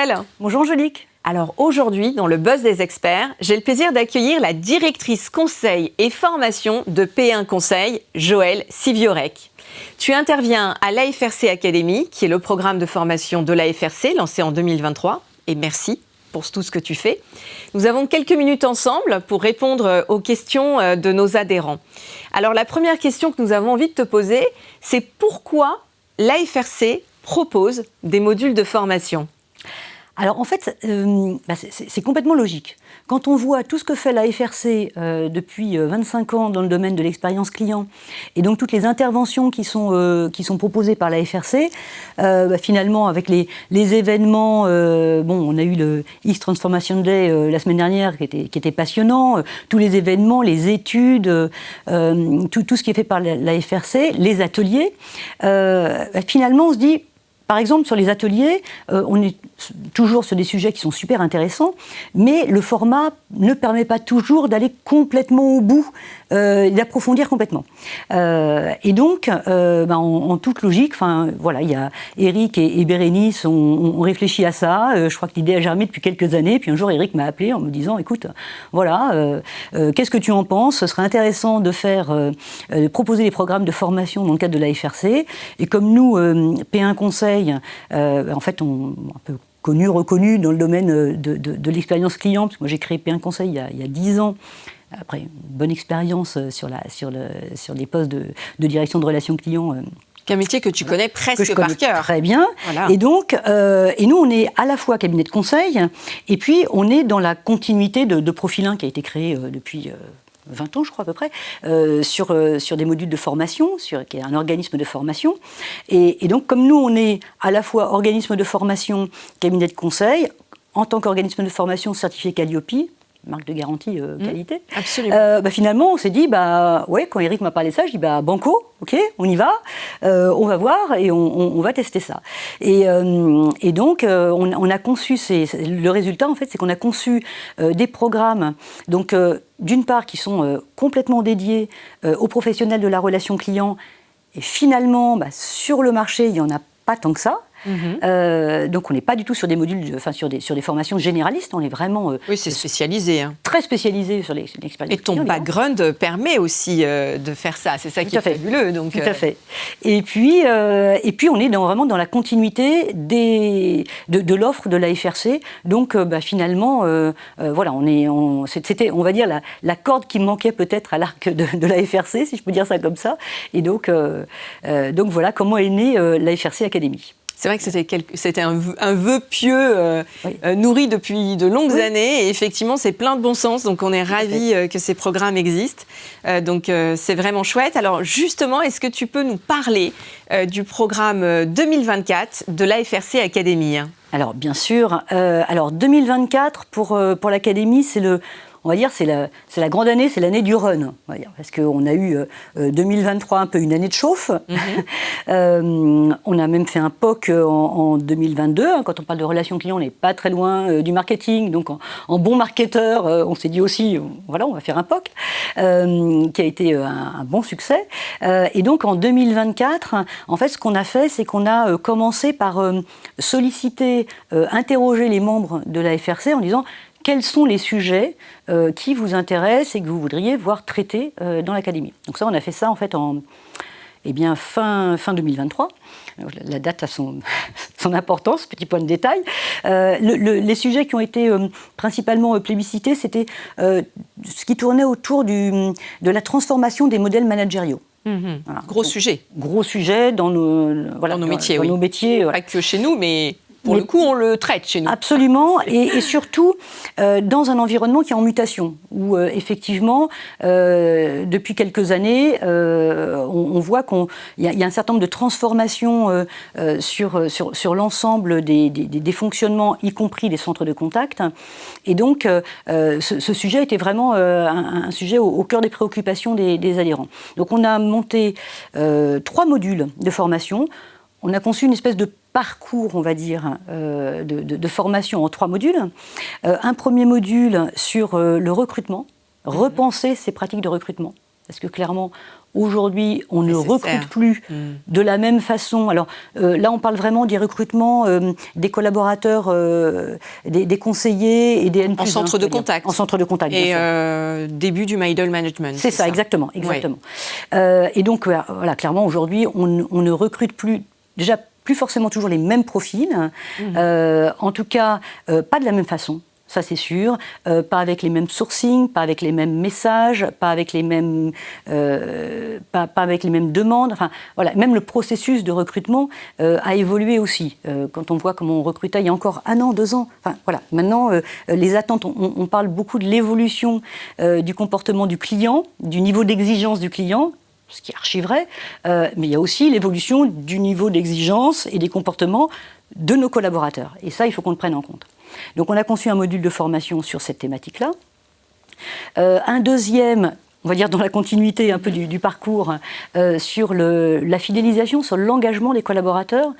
Joëlle. Bonjour Angélique. Alors aujourd'hui, dans le Buzz des experts, j'ai le plaisir d'accueillir la directrice conseil et formation de P1 Conseil, Joëlle Siviorek. Tu interviens à l'AFRC Academy, qui est le programme de formation de l'AFRC lancé en 2023. Et merci pour tout ce que tu fais. Nous avons quelques minutes ensemble pour répondre aux questions de nos adhérents. Alors la première question que nous avons envie de te poser, c'est pourquoi l'AFRC propose des modules de formation ? Alors en fait, c'est complètement logique. Quand on voit tout ce que fait l'AFRC depuis 25 ans dans le domaine de l'expérience client, et donc toutes les interventions qui sont proposées par l'AFRC, finalement avec les événements, on a eu le X Transformation Day la semaine dernière qui était passionnant, tous les événements, les études, tout ce qui est fait par l'AFRC, les ateliers, finalement on se dit, par exemple, sur les ateliers, on est toujours sur des sujets qui sont super intéressants, mais le format ne permet pas toujours d'aller complètement au bout, d'approfondir complètement. Et donc, en toute logique, il y a Eric et Bérénice ont réfléchi à ça. Je crois que l'idée a germé depuis quelques années. Puis un jour, Eric m'a appelé en me disant, écoute, qu'est-ce que tu en penses ? Ce serait intéressant de proposer des programmes de formation dans le cadre de l'AFRC. Et comme nous, P1 Conseil, en fait, on un peu reconnu dans le domaine de l'expérience client, parce que moi j'ai créé P1 Conseil il y a 10 ans, après une bonne expérience sur des postes de direction de relations clients. Qu'un métier que tu connais presque par cœur. Très bien. Voilà. Et donc, nous, on est à la fois cabinet de conseil, et puis on est dans la continuité de Profil 1 qui a été créé depuis 20 ans, je crois à peu près, sur des modules de formation, qui est un organisme de formation. Et donc, comme nous, on est à la fois organisme de formation, cabinet de conseil, en tant qu'organisme de formation certifié Calliope, marque de garantie qualité. Absolument. Finalement, on s'est dit, quand Eric m'a parlé de ça, je dis, banco, ok, on y va, on va voir et on va tester ça. Et donc, on a conçu, le résultat, en fait, c'est qu'on a conçu des programmes, donc, d'une part, qui sont complètement dédiés aux professionnels de la relation client, et finalement, sur le marché, il n'y en a pas tant que ça. Donc on n'est pas du tout sur des modules, sur des formations généralistes, on est vraiment oui, c'est spécialisé, très spécialisé sur l'expérience. Et ton background permet aussi de faire ça, c'est ça qui est fabuleux. Donc, tout à fait. Et puis on est vraiment dans la continuité de l'offre de l'AFRC. Donc finalement, c'était, on va dire, la corde qui manquait peut-être à l'arc de l'AFRC, si je peux dire ça comme ça. Et donc voilà comment est née l'AFRC Academy. C'est vrai que c'était un vœu pieux nourri depuis de longues années. Et effectivement, c'est plein de bon sens. Donc, on est ravis que ces programmes existent. Donc, c'est vraiment chouette. Alors, justement, est-ce que tu peux nous parler du programme 2024 de l'AFRC Academy ? Alors, bien sûr. 2024, pour l'Académie, on va dire, c'est la grande année, c'est l'année du run, on va dire, parce qu'on a eu 2023 un peu une année de chauffe. On a même fait un POC en 2022. Quand on parle de relations clients, on n'est pas très loin du marketing. Donc, en bon marketeur, on s'est dit aussi, on va faire un POC, qui a été un bon succès. Et donc, en 2024, en fait, ce qu'on a fait, c'est qu'on a commencé par solliciter, interroger les membres de l'AFRC en disant quels sont les sujets qui vous intéressent et que vous voudriez voir traités dans l'Académie. Donc ça, on a fait ça en fait fin 2023. La date a son importance, petit point de détail. Les sujets qui ont été principalement plébiscités, c'était ce qui tournait autour de la transformation des modèles managériaux. Voilà. Gros sujet dans nos métiers. Nos métiers. Pas que chez nous, mais... Pour le coup, on le traite chez nous. Absolument, et surtout dans un environnement qui est en mutation, où effectivement, depuis quelques années, on voit qu'il y a un certain nombre de transformations sur l'ensemble des fonctionnements, y compris des centres de contact. Et donc, ce sujet était vraiment un sujet au cœur des préoccupations des adhérents. Donc, on a monté 3 modules de formation. On a conçu une espèce de parcours, on va dire, de formation en 3 modules. Un premier module sur le recrutement, repenser ses pratiques de recrutement. parce que clairement, aujourd'hui, on ne Nécessaire. recrute plus de la même façon. Alors là, on parle vraiment des recrutements des collaborateurs, des conseillers et des N+1. En centre de contact. En centre de contact, bien sûr. Et début du middle management. C'est ça, exactement. Ouais. Et donc, voilà, clairement, aujourd'hui, on ne recrute plus, déjà, plus forcément toujours les mêmes profils. En tout cas, pas de la même façon. Ça, c'est sûr. Pas avec les mêmes sourcings, pas avec les mêmes messages, pas avec les mêmes, pas avec les mêmes demandes. Enfin, voilà. Même le processus de recrutement a évolué aussi. Quand on voit comment on recrutait il y a encore 1 an, 2 ans. Enfin, voilà. Maintenant, les attentes, on parle beaucoup de l'évolution du comportement du client, du niveau d'exigence du client, ce qui est archi vrai, mais il y a aussi l'évolution du niveau d'exigence et des comportements de nos collaborateurs. Et ça, il faut qu'on le prenne en compte. Donc on a conçu un module de formation sur cette thématique-là. Un deuxième, on va dire dans la continuité un peu du parcours, sur la fidélisation, sur l'engagement des collaborateurs.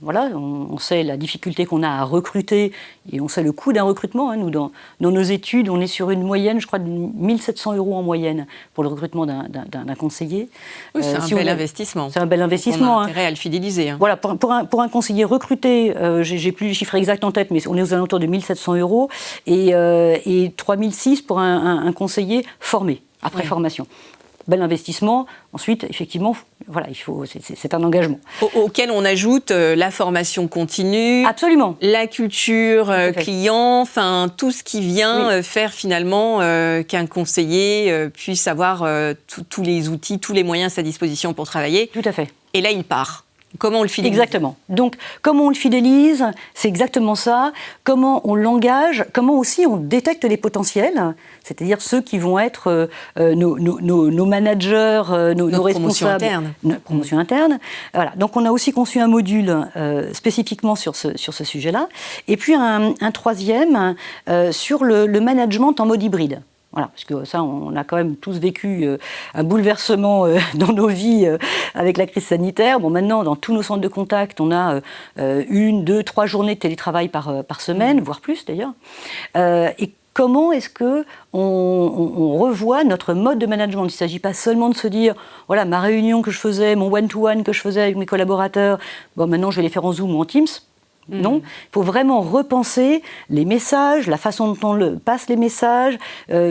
Voilà, on sait la difficulté qu'on a à recruter et on sait le coût d'un recrutement. Nous, dans nos études, on est sur une moyenne, je crois, de 1 700 € en moyenne pour le recrutement d'un conseiller. Oui, c'est un bel investissement. C'est un bel investissement. On a intérêt à le fidéliser. Voilà, pour un conseiller recruté, j'ai plus les chiffres exacts en tête, mais on est aux alentours de 1 700 € et 3 600 pour un conseiller formé, après formation. Bel investissement. Ensuite, effectivement, voilà, c'est un engagement. Auquel on ajoute la formation continue, absolument, la culture client, enfin tout ce qui vient faire finalement qu'un conseiller puisse avoir tous les outils, tous les moyens à sa disposition pour travailler. Tout à fait. Et là, il part. Comment on le fidélise ? Exactement. Donc, comment on le fidélise, c'est exactement ça. Comment on l'engage, comment aussi on détecte les potentiels, c'est-à-dire ceux qui vont être nos managers, nos responsables. Promotion interne. Voilà. Donc, on a aussi conçu un module spécifiquement sur ce sujet-là. Et puis, un troisième sur le management en mode hybride. Voilà, parce que ça, on a quand même tous vécu un bouleversement dans nos vies avec la crise sanitaire. Bon, maintenant, dans tous nos centres de contact, on a 1, 2, 3 journées de télétravail par semaine, voire plus d'ailleurs. Et comment est-ce qu'on revoit notre mode de management ? Il ne s'agit pas seulement de se dire, voilà, ma réunion que je faisais, mon one-to-one que je faisais avec mes collaborateurs, bon, maintenant je vais les faire en Zoom ou en Teams. Non, il faut vraiment repenser les messages, la façon dont on passe les messages,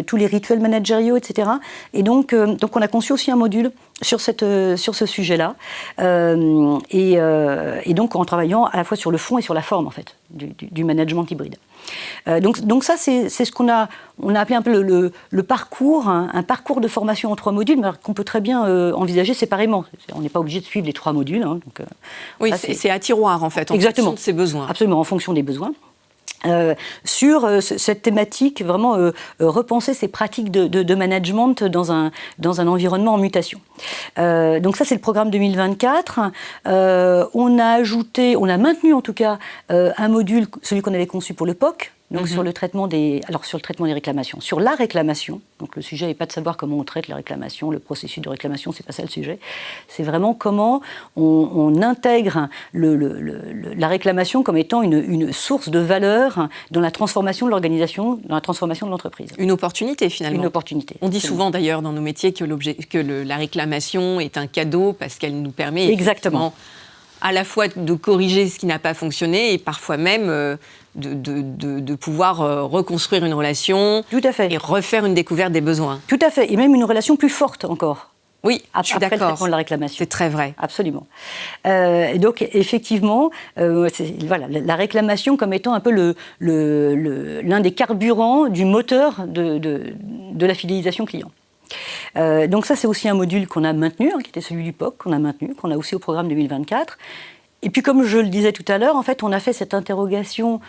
tous les rituels managériaux, etc. Et donc on a conçu aussi un module sur ce sujet-là, et donc en travaillant à la fois sur le fond et sur la forme en fait du management hybride. Donc ça c'est ce qu'on a appelé un peu le parcours, un parcours de formation en 3 modules, mais qu'on peut très bien envisager séparément. On n'est pas obligé de suivre les 3 modules. Donc, oui, c'est à tiroir en fait, en exactement, fonction de ses besoins. Absolument, en fonction des besoins. Sur cette thématique, vraiment repenser ces pratiques de management dans un environnement en mutation. Donc ça, c'est le programme 2024. On a maintenu en tout cas un module, celui qu'on avait conçu pour le POC, donc sur le traitement des réclamations. Sur la réclamation, donc le sujet n'est pas de savoir comment on traite les réclamations, le processus de réclamation, c'est pas ça le sujet. C'est vraiment comment on intègre la réclamation comme étant une source de valeur dans la transformation de l'organisation, dans la transformation de l'entreprise. Une opportunité finalement. Une opportunité. On dit souvent d'ailleurs dans nos métiers que la réclamation est un cadeau parce qu'elle nous permet exactement à la fois de corriger ce qui n'a pas fonctionné et parfois même de pouvoir reconstruire une relation. Tout à fait. Et refaire une découverte des besoins. Tout à fait, et même une relation plus forte encore. Oui, je suis d'accord. Après le traitement de la réclamation. C'est très vrai. Absolument. Donc, effectivement, voilà, la réclamation comme étant un peu l'un des carburants du moteur de la fidélisation client. Donc ça, c'est aussi un module qu'on a maintenu, qui était celui du POC, qu'on a aussi au programme 2024. Et puis, comme je le disais tout à l'heure, en fait, on a fait cette interrogation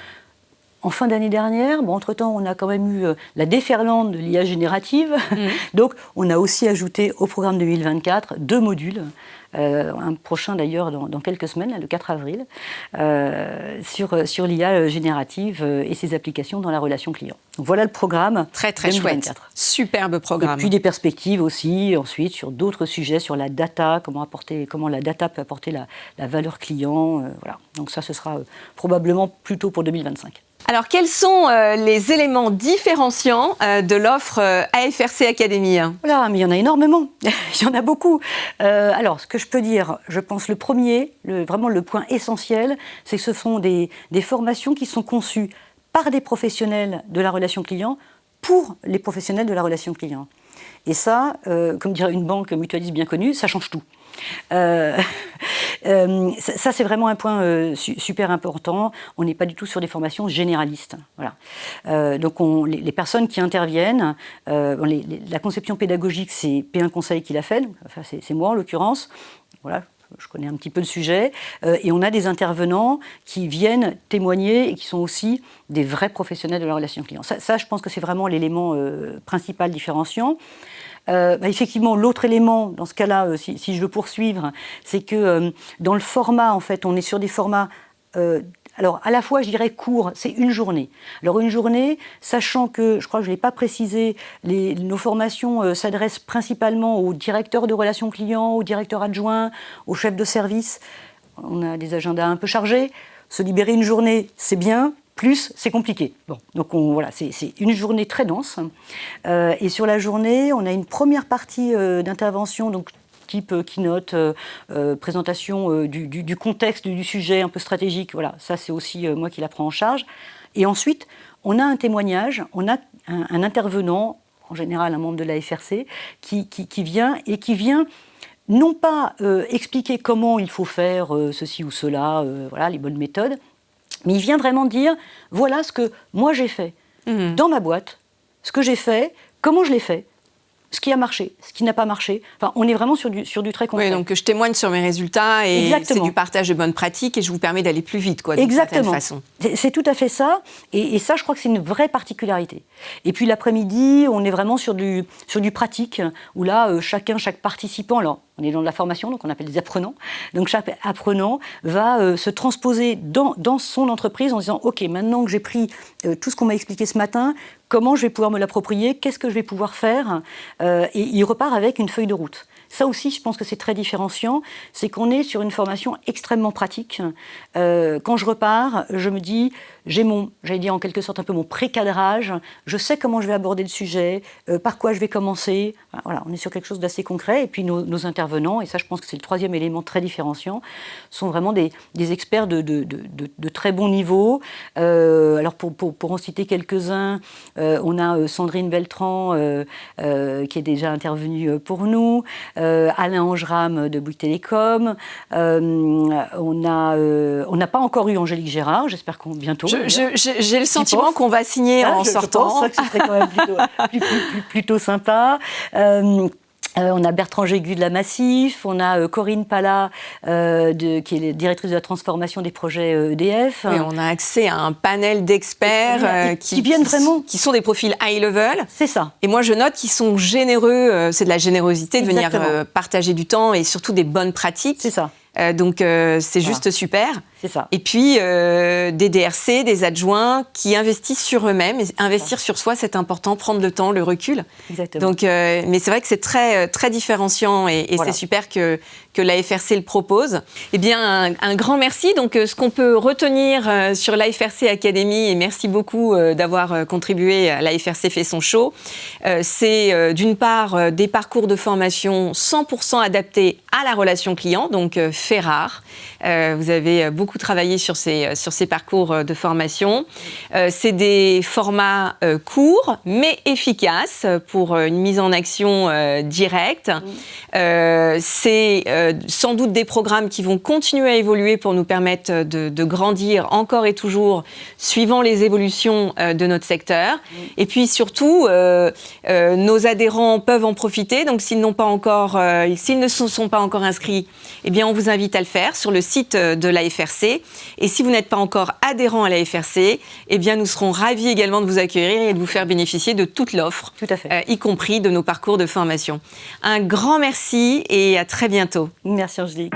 en fin d'année dernière. Bon, entre-temps, on a quand même eu la déferlante de l'IA générative. Donc, on a aussi ajouté au programme 2024 2 modules, un prochain d'ailleurs dans quelques semaines, le 4 avril, sur l'IA générative et ses applications dans la relation client. Donc, voilà le programme. Très, très 2024. Chouette. Superbe programme. Et puis des perspectives aussi, ensuite, sur d'autres sujets, sur la data, comment la data peut apporter la valeur client. Voilà. Donc ça, ce sera probablement plutôt pour 2025. Alors, quels sont les éléments différenciants de l'offre AFRC Academy? Voilà, mais il y en a énormément, il y en a beaucoup. Alors, ce que je peux dire, je pense le premier, vraiment le point essentiel, c'est que ce sont des formations qui sont conçues par des professionnels de la relation client pour les professionnels de la relation client. Et ça, comme dirait une banque mutualiste bien connue, ça change tout. Ça, c'est vraiment un point super important. On n'est pas du tout sur des formations généralistes. Voilà. Donc, les personnes qui interviennent, la conception pédagogique, c'est P1 Conseil qui l'a fait. Enfin, c'est moi, en l'occurrence. Voilà. Je connais un petit peu le sujet. Et on a des intervenants qui viennent témoigner et qui sont aussi des vrais professionnels de la relation client. Ça je pense que c'est vraiment l'élément principal différenciant. Effectivement, l'autre élément, dans ce cas-là, si je veux poursuivre, c'est que dans le format, en fait, on est sur des formats... alors, à la fois, je dirais court, c'est une journée. Alors, une journée, sachant que, je crois que je ne l'ai pas précisé, nos formations s'adressent principalement aux directeurs de relations clients, aux directeurs adjoints, aux chefs de service. On a des agendas un peu chargés. Se libérer une journée, c'est bien. Plus, c'est compliqué. Bon, donc voilà, c'est une journée très dense. Et sur la journée, on a une première partie d'intervention, donc type keynote, présentation du contexte du sujet un peu stratégique. Voilà, ça c'est aussi moi qui la prends en charge. Et ensuite, on a un témoignage, on a un intervenant, en général un membre de l'AFRC, qui vient non pas expliquer comment il faut faire ceci ou cela, voilà, les bonnes méthodes, mais il vient vraiment dire, voilà ce que moi j'ai fait dans ma boîte, ce que j'ai fait, comment je l'ai fait, ce qui a marché, ce qui n'a pas marché. Enfin, on est vraiment sur du très concret. Oui, donc je témoigne sur mes résultats et c'est du partage de bonnes pratiques et je vous permets d'aller plus vite, quoi, d'une certaine façon. C'est tout à fait ça. Et ça, je crois que c'est une vraie particularité. Et puis l'après-midi, on est vraiment sur du pratique, où là, chaque participant, alors on est dans de la formation, donc on appelle des apprenants. Donc chaque apprenant va se transposer dans son entreprise en disant « Ok, maintenant que j'ai pris tout ce qu'on m'a expliqué ce matin, comment je vais pouvoir me l'approprier, qu'est-ce que je vais pouvoir faire ?» Et il repart avec une feuille de route. Ça aussi, je pense que c'est très différenciant, c'est qu'on est sur une formation extrêmement pratique. Quand je repars, je me dis, j'allais dire en quelque sorte un peu mon pré-cadrage, je sais comment je vais aborder le sujet, par quoi je vais commencer. Voilà, on est sur quelque chose d'assez concret. Et puis nos intervenants, et ça je pense que c'est le troisième élément très différenciant, sont vraiment des experts de très bon niveau. Alors pour en citer quelques-uns, on a Sandrine Beltran qui est déjà intervenue pour nous, Alain Angeram de Bouygues Télécom, on n'a pas encore eu Angélique Gérard, j'espère qu'on bientôt. J'ai le sentiment qu'on va signer en sortant. Je pense que ce serait quand même plutôt sympa. On a Bertrand Jégu de la Massif, on a Corinne Pala, qui est directrice de la transformation des projets EDF. Et on a accès à un panel d'experts qui viennent vraiment... Qui sont des profils high level. C'est ça. Et moi, je note qu'ils sont généreux, c'est de la générosité de venir partager du temps et surtout des bonnes pratiques. C'est ça. Donc, c'est juste super. C'est ça. Et puis, des DRC, des adjoints qui investissent sur eux-mêmes. Et investir sur soi, c'est important, prendre le temps, le recul. Exactement. Donc, mais c'est vrai que c'est très, très différenciant et c'est super que l'AFRC le propose. Eh bien, un grand merci. Donc, ce qu'on peut retenir sur l'AFRC Academy, et merci beaucoup d'avoir contribué à l'AFRC fait son show, c'est d'une part des parcours de formation 100% adaptés à la relation client, donc fait rare. Vous avez beaucoup travaillé sur ces parcours de formation. C'est des formats courts, mais efficaces pour une mise en action directe. C'est sans doute des programmes qui vont continuer à évoluer pour nous permettre de grandir encore et toujours, suivant les évolutions de notre secteur. Et puis surtout, nos adhérents peuvent en profiter. Donc s'ils ne sont pas encore inscrits, eh bien on vous invite à le faire sur le site de l'AFRC. Et si vous n'êtes pas encore adhérent à l'AFRC, eh bien nous serons ravis également de vous accueillir et de vous faire bénéficier de toute l'offre, y compris de nos parcours de formation. Un grand merci et à très bientôt. Merci Angélique.